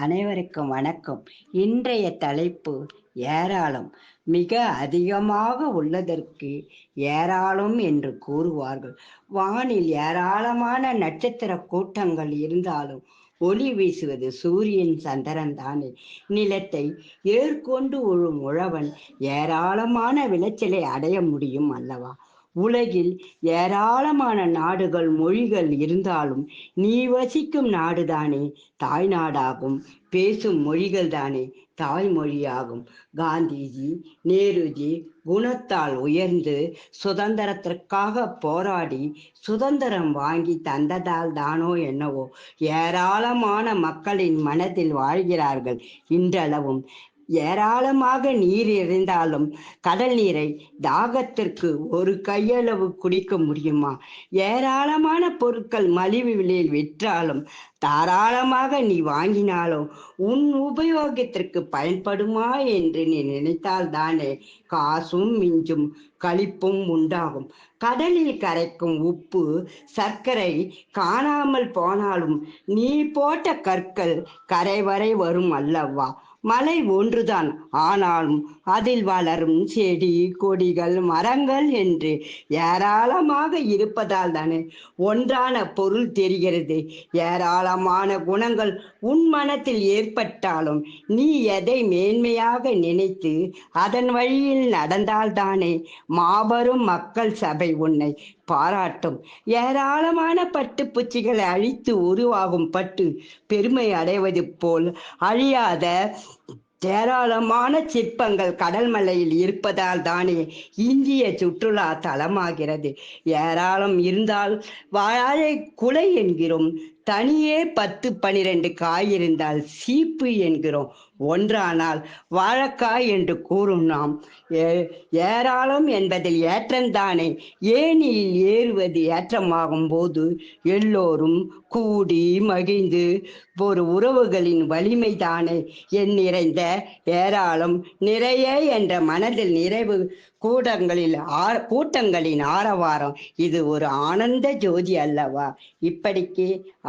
அனைவருக்கும் வணக்கம். இன்றைய தலைப்பு ஏராளம். மிக அதிகமாக உள்ளதற்கு ஏராளம் என்று கூறுவார்கள். வானில் ஏராளமான நட்சத்திர கூட்டங்கள் இருந்தாலும் ஒளி வீசுவது சூரியன் சந்திரன் தானே. நிலத்தை ஏற்கொண்டு உழும் உழவன் ஏராளமான விளைச்சலை அடைய முடியும் அல்லவா? உலகில் ஏராளமான நாடுகள் மொழிகள் இருந்தாலும் நீ வசிக்கும் நாடுதானே தாய்நாடாகும். பேசும் மொழிகள் தானே தாய்மொழியாகும். காந்திஜி, நேருஜி குணத்தால் உயர்ந்து சுதந்திரத்திற்காக போராடி சுதந்திரம் வாங்கி தந்ததால் தானோ என்னவோ ஏராளமான மக்களின் மனதில் வாழ்கிறார்கள் இன்றளவும். ஏராளமாக நீர் இருந்தாலும் கடல் நீரை தாகத்திற்கு ஒரு கையளவு குடிக்க முடியுமா? ஏராளமான பொருட்கள் மலிவு விலையில் விற்றாலும் தாராளமாக நீ வாங்கினாலும் உன் உபயோகத்திற்கு பயன்படுமா என்று நீ நினைத்தால் தானே காசும் மிஞ்சும், களிப்பும் உண்டாகும். கடலில் கரைக்கும் உப்பு சர்க்கரை காணாமல் போனாலும் நீ போட்ட கற்கள் கரை வரை வரும் அல்லவா? மலை ஒன்றுதான், ஆனாலும் அதில் வளரும் செடி கொடிகள் மரங்கள் என்று ஏராளமாக இருப்பதால் தானே ஒன்றான பொருள் தெரிகிறது. ஏராளமான குணங்கள் உன் மனத்தில் ஏற்பட்டாலும் நீ எதை மேன்மையாக நினைத்து அதன் வழியில் நடந்தால்தானே மாபெரும் மக்கள் சபை உன்னை பாராட்டும். ஏராளமான பட்டு பூச்சிகளை அழித்து உருவாகும் பட்டு பெருமை அடைவது போல் அழியாத ஏராளமான சிற்பங்கள் கடல் மலையில் இருப்பதால் தானே இந்திய சுற்றுலா தலமாகிறது. ஏராளம் இருந்தால் வாழை குலை என்கிறோம். தனியே 10-12 காய் இருந்தால் சீப்பு என்கிறோம். ஒன்றானால் வாழைக்காய் என்று கூறும் நாம். ஏராளம் என்பதில் ஏற்றம்தானே. ஏனில் ஏறுவது ஏற்றமாகும் போது எல்லோரும் கூடி மகிழ்ந்து ஒரு உறவுகளின் வலிமை தானே என் நிறைந்த ஏராளம் நிறைய என்ற மனதில் நிறைவு கூட்டங்களின் ஆரவாரம். இது ஒரு ஆனந்த ஜோதி அல்லவா? இப்படிக்கு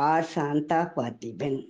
ஆர் சாந்தா பார்த்திபன்.